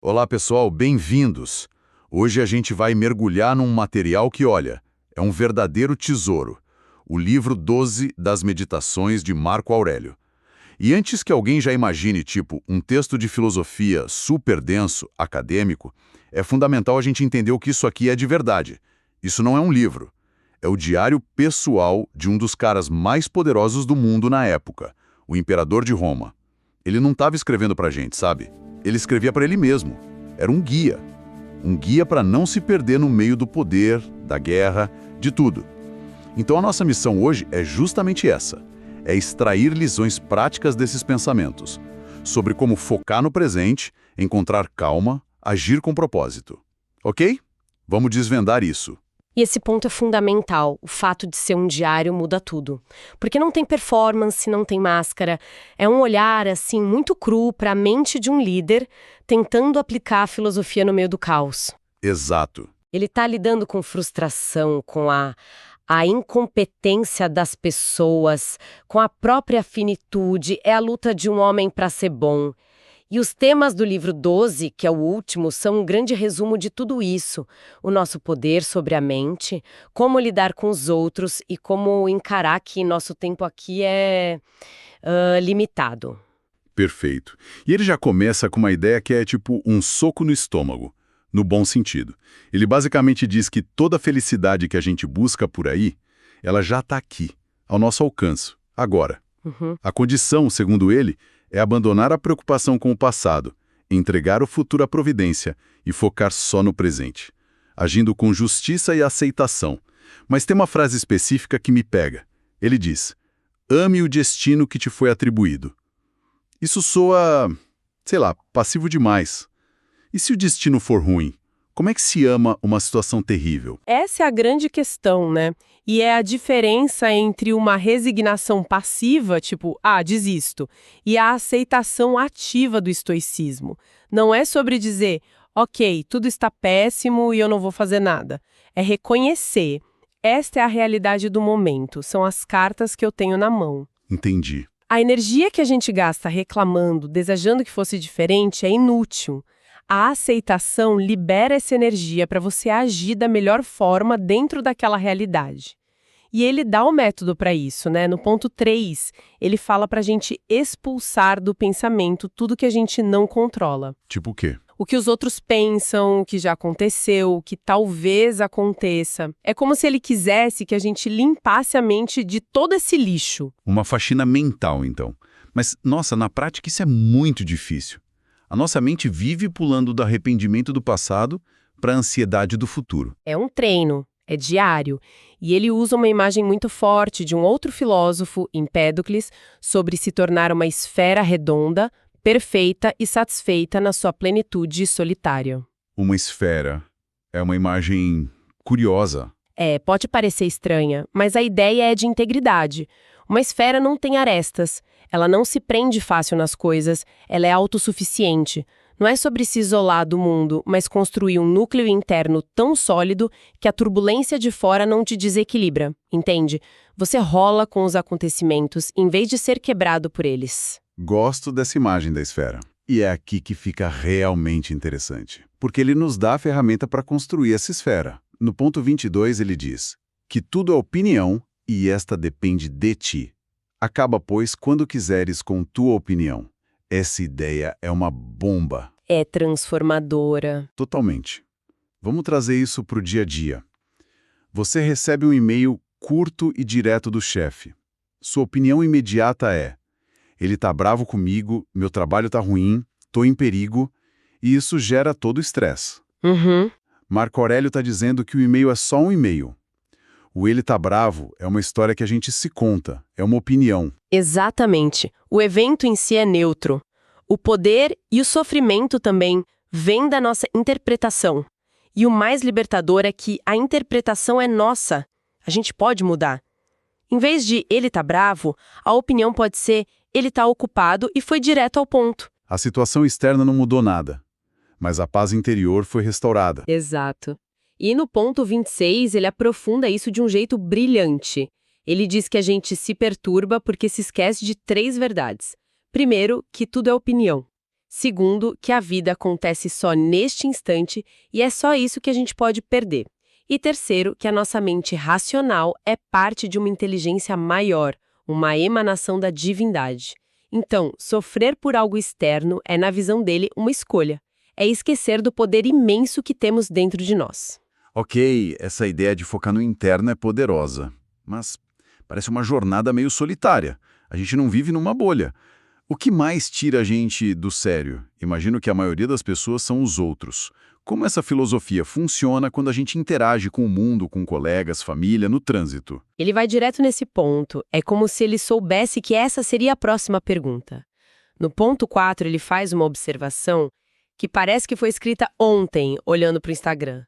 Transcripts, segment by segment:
Olá pessoal, bem-vindos! Hoje a gente vai mergulhar num material que, olha, é um verdadeiro tesouro. O livro 12 das Meditações de Marco Aurélio. E antes que alguém já imagine, tipo, um texto de filosofia super denso, acadêmico, é fundamental a gente entender o que isso aqui é de verdade. Isso não é um livro. É o diário pessoal de um dos caras mais poderosos do mundo na época, o imperador de Roma. Ele não estava escrevendo pra gente, sabe? Ele escrevia para ele mesmo. Era um guia. Um guia para não se perder no meio do poder, da guerra, de tudo. Então a nossa missão hoje é justamente essa. É extrair lições práticas desses pensamentos. Sobre como focar no presente, encontrar calma, agir com propósito. Ok? Vamos desvendar isso. E esse ponto é fundamental, o fato de ser um diário muda tudo. Porque não tem performance, não tem máscara, é um olhar, assim, muito cru para a mente de um líder tentando aplicar a filosofia no meio do caos. Exato. Ele está lidando com frustração, com a incompetência das pessoas, com a própria finitude, é a luta de um homem para ser bom. E os temas do livro 12, que é o último, são um grande resumo de tudo isso. O nosso poder sobre a mente, como lidar com os outros e como encarar que nosso tempo aqui é limitado. Perfeito. E ele já começa com uma ideia que é tipo um soco no estômago, no bom sentido. Ele basicamente diz que toda a felicidade que a gente busca por aí, ela já está aqui, ao nosso alcance, agora. A condição, segundo ele, é abandonar a preocupação com o passado, entregar o futuro à providência e focar só no presente, agindo com justiça e aceitação. Mas tem uma frase específica que me pega. Ele diz: ame o destino que te foi atribuído. Isso soa, sei lá, passivo demais. E se o destino for ruim? Como é que se ama uma situação terrível? Essa é a grande questão, né? E é a diferença entre uma resignação passiva, tipo, desisto, e a aceitação ativa do estoicismo. Não é sobre dizer, ok, tudo está péssimo e eu não vou fazer nada. É reconhecer. Esta é a realidade do momento, são as cartas que eu tenho na mão. Entendi. A energia que a gente gasta reclamando, desejando que fosse diferente, é inútil. A aceitação libera essa energia para você agir da melhor forma dentro daquela realidade. E ele dá o método para isso, né? No ponto 3, ele fala para a gente expulsar do pensamento tudo que a gente não controla. Tipo o quê? O que os outros pensam, o que já aconteceu, o que talvez aconteça. É como se ele quisesse que a gente limpasse a mente de todo esse lixo. Uma faxina mental, então. Mas, nossa, na prática isso é muito difícil. A nossa mente vive pulando do arrependimento do passado para a ansiedade do futuro. É um treino, é diário. E ele usa uma imagem muito forte de um outro filósofo, Empédocles, sobre se tornar uma esfera redonda, perfeita e satisfeita na sua plenitude solitária. Uma esfera. É uma imagem curiosa. Pode parecer estranha, mas a ideia é de integridade. Uma esfera não tem arestas, ela não se prende fácil nas coisas, ela é autossuficiente. Não é sobre se isolar do mundo, mas construir um núcleo interno tão sólido que a turbulência de fora não te desequilibra, entende? Você rola com os acontecimentos em vez de ser quebrado por eles. Gosto dessa imagem da esfera. E é aqui que fica realmente interessante, porque ele nos dá a ferramenta para construir essa esfera. No ponto 22 ele diz que tudo é opinião e esta depende de ti. Acaba, pois, quando quiseres com tua opinião. Essa ideia é uma bomba. É transformadora. Totalmente. Vamos trazer isso para o dia a dia. Você recebe um e-mail curto e direto do chefe. Sua opinião imediata é: ele tá bravo comigo, meu trabalho tá ruim, tô em perigo, e isso gera todo o estresse. Marco Aurélio está dizendo que o e-mail é só um e-mail. O ele tá bravo é uma história que a gente se conta, é uma opinião. Exatamente. O evento em si é neutro. O poder e o sofrimento também vêm da nossa interpretação. E o mais libertador é que a interpretação é nossa. A gente pode mudar. Em vez de ele tá bravo, a opinião pode ser ele tá ocupado e foi direto ao ponto. A situação externa não mudou nada, mas a paz interior foi restaurada. Exato. E no ponto 26, ele aprofunda isso de um jeito brilhante. Ele diz que a gente se perturba porque se esquece de 3 verdades. Primeiro, que tudo é opinião. Segundo, que a vida acontece só neste instante e é só isso que a gente pode perder. E terceiro, que a nossa mente racional é parte de uma inteligência maior, uma emanação da divindade. Então, sofrer por algo externo é, na visão dele, uma escolha. É esquecer do poder imenso que temos dentro de nós. Ok, essa ideia de focar no interno é poderosa, mas parece uma jornada meio solitária. A gente não vive numa bolha. O que mais tira a gente do sério? Imagino que a maioria das pessoas são os outros. Como essa filosofia funciona quando a gente interage com o mundo, com colegas, família, no trânsito? Ele vai direto nesse ponto. É como se ele soubesse que essa seria a próxima pergunta. No ponto 4, ele faz uma observação que parece que foi escrita ontem, olhando para o Instagram.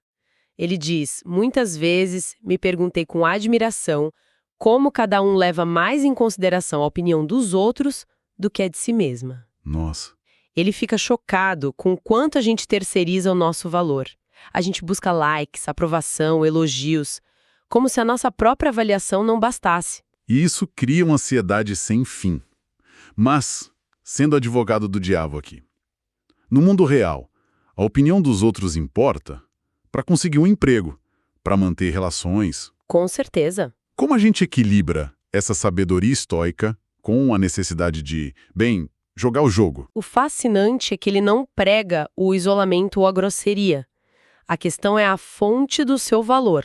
Ele diz, muitas vezes me perguntei com admiração como cada um leva mais em consideração a opinião dos outros do que a de si mesma. Nossa. Ele fica chocado com o quanto a gente terceiriza o nosso valor. A gente busca likes, aprovação, elogios, como se a nossa própria avaliação não bastasse. E isso cria uma ansiedade sem fim. Mas, sendo advogado do diabo aqui, no mundo real, a opinião dos outros importa para conseguir um emprego, para manter relações. Com certeza. Como a gente equilibra essa sabedoria estoica com a necessidade de, jogar o jogo? O fascinante é que ele não prega o isolamento ou a grosseria. A questão é a fonte do seu valor.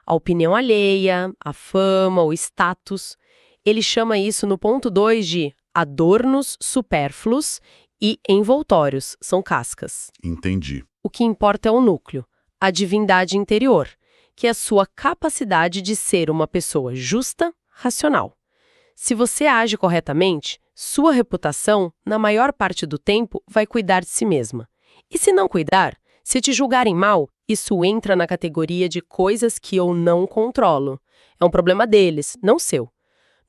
A opinião alheia, a fama, o status. Ele chama isso no ponto 2 de adornos supérfluos e envoltórios, são cascas. Entendi. O que importa é o núcleo, a divindade interior, que é a sua capacidade de ser uma pessoa justa, racional. Se você age corretamente, sua reputação, na maior parte do tempo, vai cuidar de si mesma. E se não cuidar, se te julgarem mal, isso entra na categoria de coisas que eu não controlo. É um problema deles, não seu.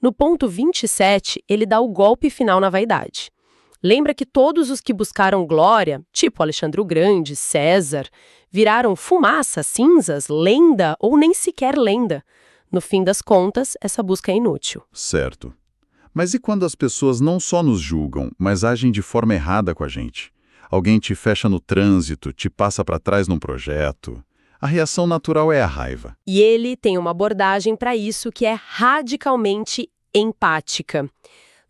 No ponto 27, ele dá o golpe final na vaidade. Lembra que todos os que buscaram glória, tipo Alexandre o Grande, César, viraram fumaça, cinzas, lenda ou nem sequer lenda. No fim das contas, essa busca é inútil. Certo. Mas e quando as pessoas não só nos julgam, mas agem de forma errada com a gente? Alguém te fecha no trânsito, te passa para trás num projeto. A reação natural é a raiva. E ele tem uma abordagem para isso que é radicalmente empática.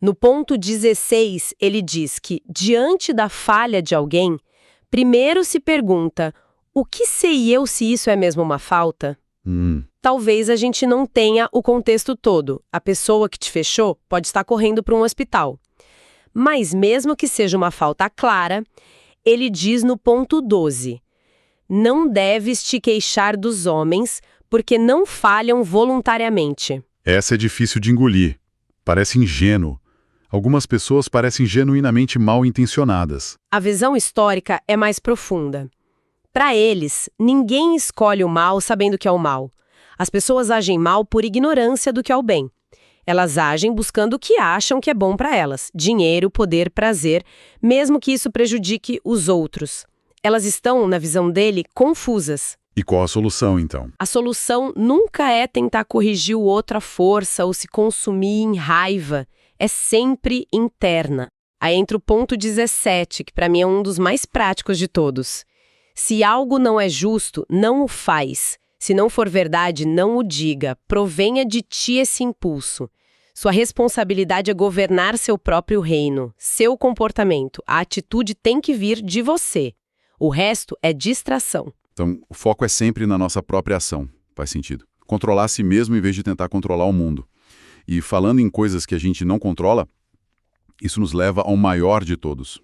No ponto 16, ele diz que, diante da falha de alguém, primeiro se pergunta, o que sei eu se isso é mesmo uma falta? Talvez a gente não tenha o contexto todo. A pessoa que te fechou pode estar correndo para um hospital. Mas mesmo que seja uma falta clara, ele diz no ponto 12, não deves te queixar dos homens, porque não falham voluntariamente. Essa é difícil de engolir. Parece ingênuo. Algumas pessoas parecem genuinamente mal intencionadas. A visão histórica é mais profunda. Para eles, ninguém escolhe o mal sabendo que é o mal. As pessoas agem mal por ignorância do que é o bem. Elas agem buscando o que acham que é bom para elas. Dinheiro, poder, prazer, mesmo que isso prejudique os outros. Elas estão, na visão dele, confusas. E qual a solução, então? A solução nunca é tentar corrigir o outro à força ou se consumir em raiva. É sempre interna. Aí entra o ponto 17, que para mim é um dos mais práticos de todos. Se algo não é justo, não o faz. Se não for verdade, não o diga. Provenha de ti esse impulso. Sua responsabilidade é governar seu próprio reino, seu comportamento. A atitude tem que vir de você. O resto é distração. Então, o foco é sempre na nossa própria ação. Faz sentido. Controlar a si mesmo em vez de tentar controlar o mundo. E falando em coisas que a gente não controla, isso nos leva ao maior de todos,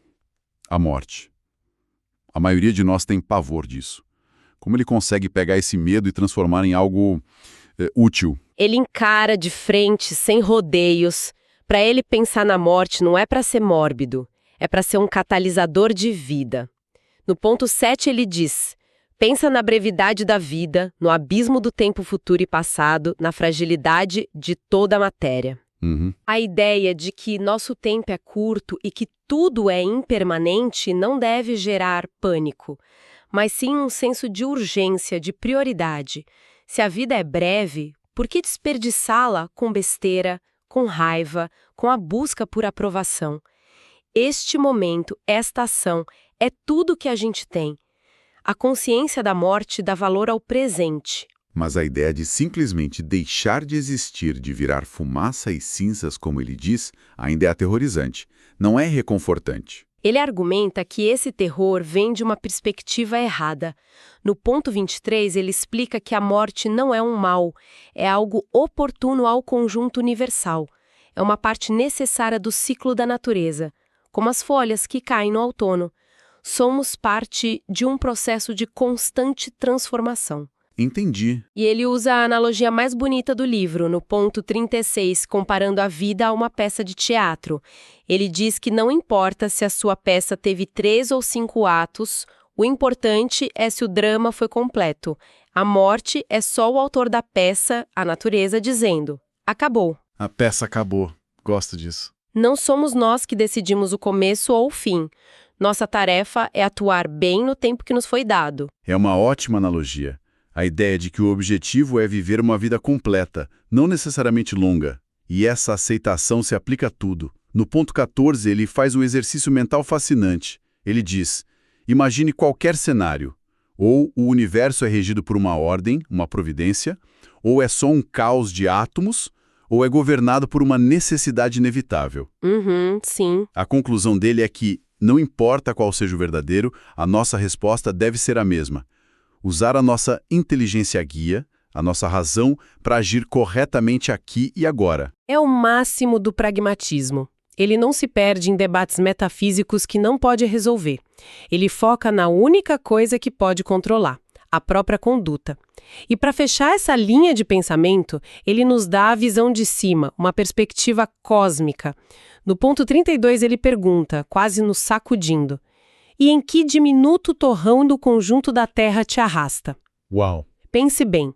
a morte. A maioria de nós tem pavor disso. Como ele consegue pegar esse medo e transformar em algo útil? Ele encara de frente, sem rodeios. Para ele, pensar na morte não é para ser mórbido, é para ser um catalisador de vida. No ponto 7 ele diz, pensa na brevidade da vida, no abismo do tempo futuro e passado, na fragilidade de toda a matéria. A ideia de que nosso tempo é curto e que tudo é impermanente não deve gerar pânico, mas sim um senso de urgência, de prioridade. Se a vida é breve, por que desperdiçá-la com besteira, com raiva, com a busca por aprovação? Este momento, esta ação, é tudo que a gente tem. A consciência da morte dá valor ao presente. Mas a ideia de simplesmente deixar de existir, de virar fumaça e cinzas, como ele diz, ainda é aterrorizante. Não é reconfortante. Ele argumenta que esse terror vem de uma perspectiva errada. No ponto 23, ele explica que a morte não é um mal, é algo oportuno ao conjunto universal. É uma parte necessária do ciclo da natureza, como as folhas que caem no outono. Somos parte de um processo de constante transformação. Entendi. E ele usa a analogia mais bonita do livro, no ponto 36, comparando a vida a uma peça de teatro. Ele diz que não importa se a sua peça teve 3 ou 5 atos, o importante é se o drama foi completo. A morte é só o autor da peça, a natureza, dizendo: acabou. A peça acabou. Gosto disso. Não somos nós que decidimos o começo ou o fim. Nossa tarefa é atuar bem no tempo que nos foi dado. É uma ótima analogia. A ideia de que o objetivo é viver uma vida completa, não necessariamente longa. E essa aceitação se aplica a tudo. No ponto 14, ele faz um exercício mental fascinante. Ele diz: imagine qualquer cenário. Ou o universo é regido por uma ordem, uma providência, ou é só um caos de átomos, ou é governado por uma necessidade inevitável. Sim. A conclusão dele é que, não importa qual seja o verdadeiro, a nossa resposta deve ser a mesma. Usar a nossa inteligência guia, a nossa razão, para agir corretamente aqui e agora. É o máximo do pragmatismo. Ele não se perde em debates metafísicos que não pode resolver. Ele foca na única coisa que pode controlar, a própria conduta. E para fechar essa linha de pensamento, ele nos dá a visão de cima, uma perspectiva cósmica. No ponto 32 ele pergunta, quase nos sacudindo: e em que diminuto torrão do conjunto da Terra te arrasta? Uau! Pense bem,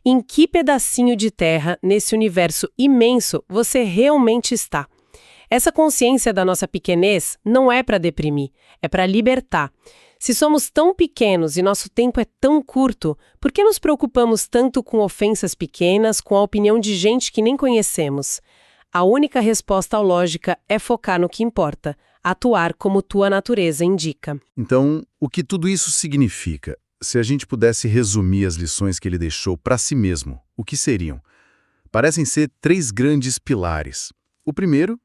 em que pedacinho de terra, nesse universo imenso, você realmente está? Essa consciência da nossa pequenez não é para deprimir, é para libertar. Se somos tão pequenos e nosso tempo é tão curto, por que nos preocupamos tanto com ofensas pequenas, com a opinião de gente que nem conhecemos? A única resposta lógica é focar no que importa, atuar como tua natureza indica. Então, o que tudo isso significa? Se a gente pudesse resumir as lições que ele deixou para si mesmo, o que seriam? Parecem ser 3 grandes pilares. O primeiro,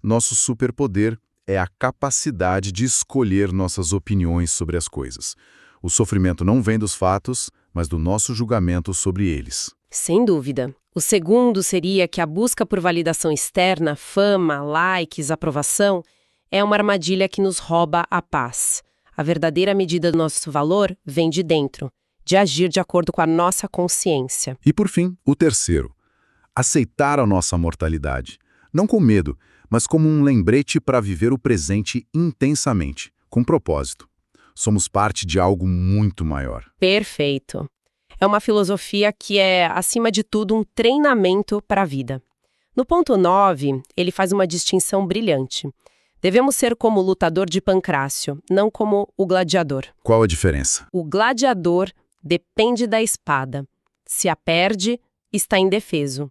nosso superpoder é a capacidade de escolher nossas opiniões sobre as coisas. O sofrimento não vem dos fatos, mas do nosso julgamento sobre eles. Sem dúvida. O segundo seria que a busca por validação externa, fama, likes, aprovação, é uma armadilha que nos rouba a paz. A verdadeira medida do nosso valor vem de dentro, de agir de acordo com a nossa consciência. E por fim, o terceiro, aceitar a nossa mortalidade. Não com medo, mas como um lembrete para viver o presente intensamente, com propósito. Somos parte de algo muito maior. Perfeito. É uma filosofia que é, acima de tudo, um treinamento para a vida. No ponto 9, ele faz uma distinção brilhante. Devemos ser como o lutador de Pancrácio, não como o gladiador. Qual a diferença? O gladiador depende da espada. Se a perde, está indefeso.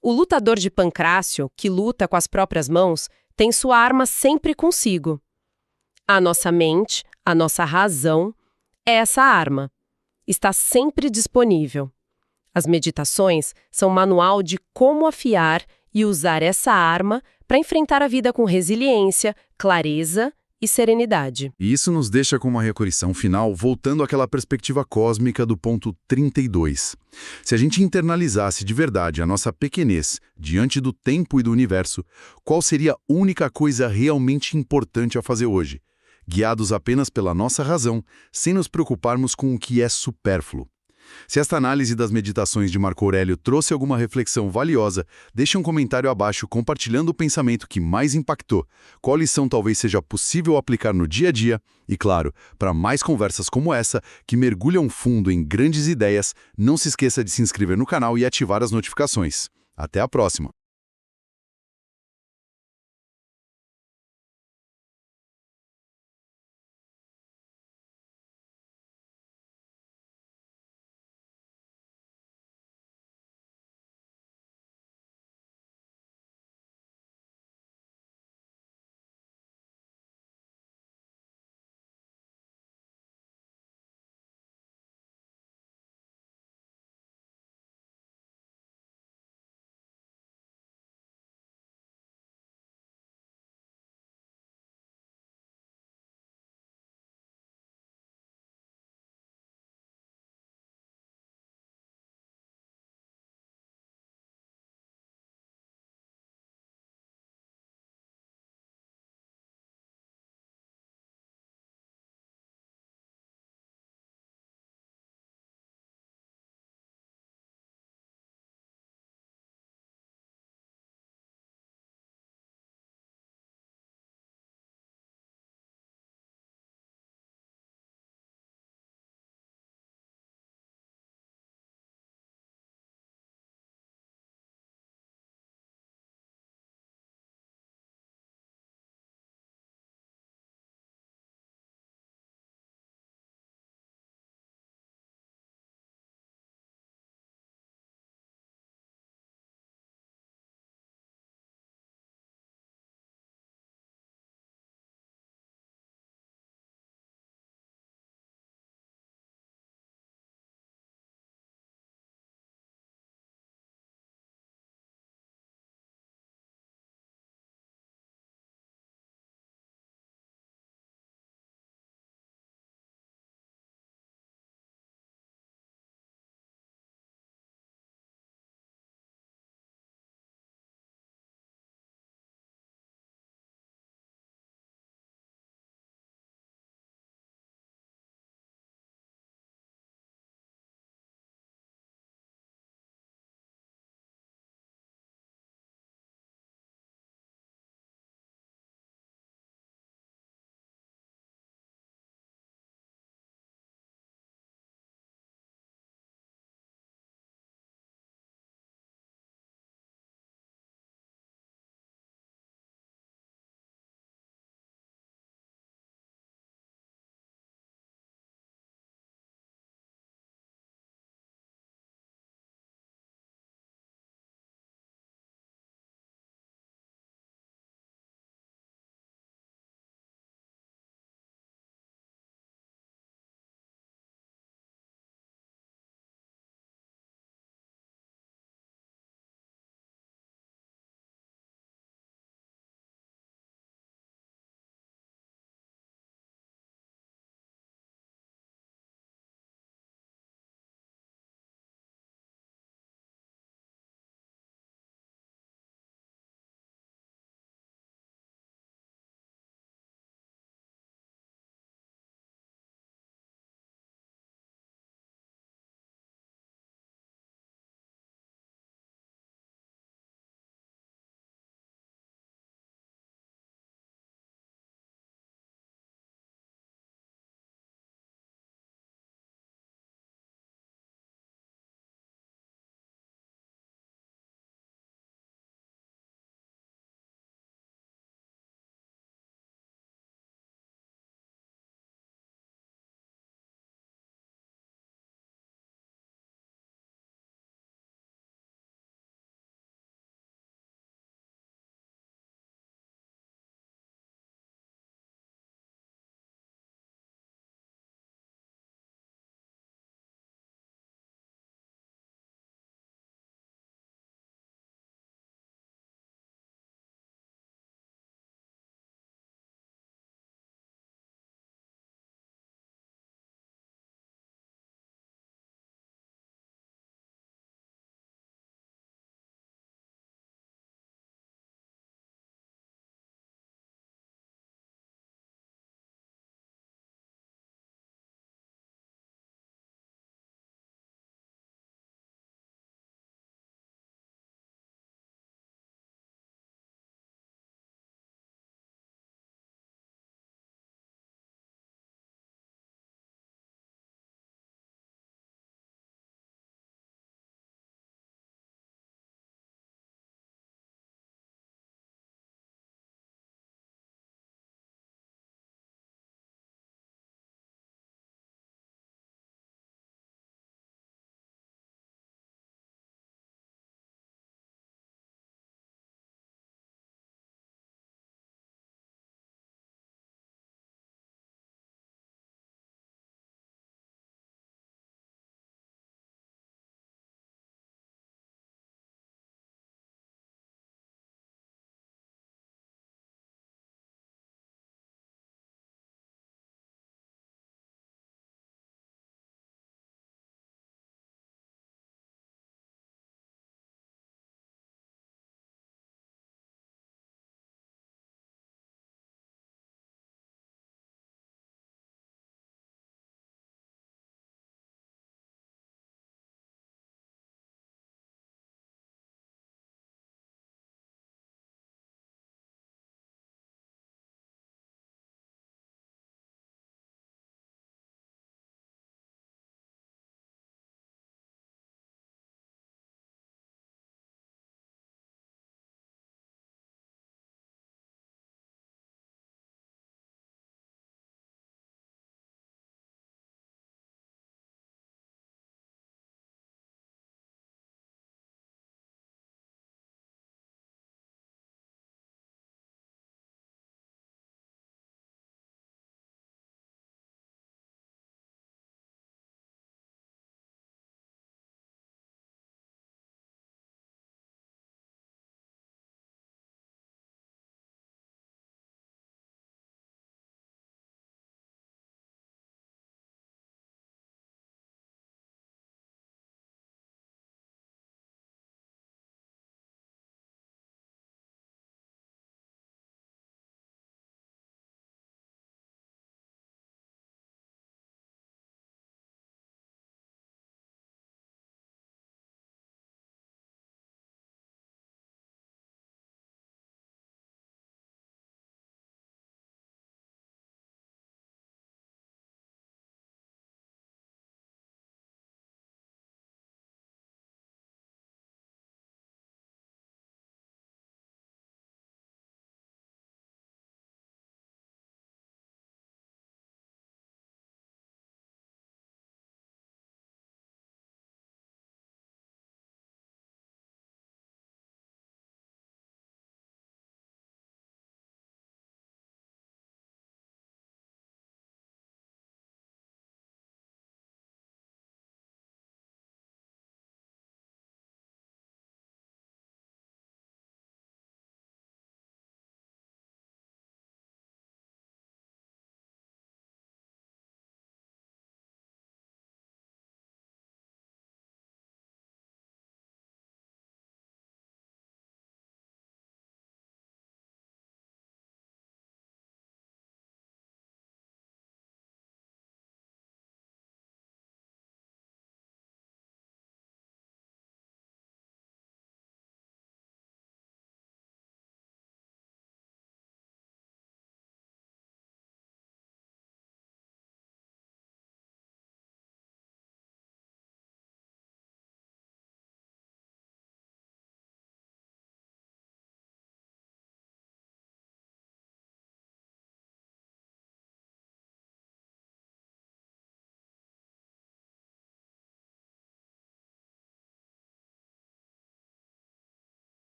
O lutador de Pancrácio, que luta com as próprias mãos, tem sua arma sempre consigo. A nossa mente, a nossa razão, é essa arma. Está sempre disponível. As meditações são um manual de como afiar e usar essa arma para enfrentar a vida com resiliência, clareza e serenidade. E isso nos deixa com uma recorreção final, voltando àquela perspectiva cósmica do ponto 32. Se a gente internalizasse de verdade a nossa pequenez diante do tempo e do universo, qual seria a única coisa realmente importante a fazer hoje? Guiados apenas pela nossa razão, sem nos preocuparmos com o que é supérfluo. Se esta análise das meditações de Marco Aurélio trouxe alguma reflexão valiosa, deixe um comentário abaixo compartilhando o pensamento que mais impactou, qual lição talvez seja possível aplicar no dia a dia e, claro, para mais conversas como essa, que mergulham fundo em grandes ideias, não se esqueça de se inscrever no canal e ativar as notificações. Até a próxima!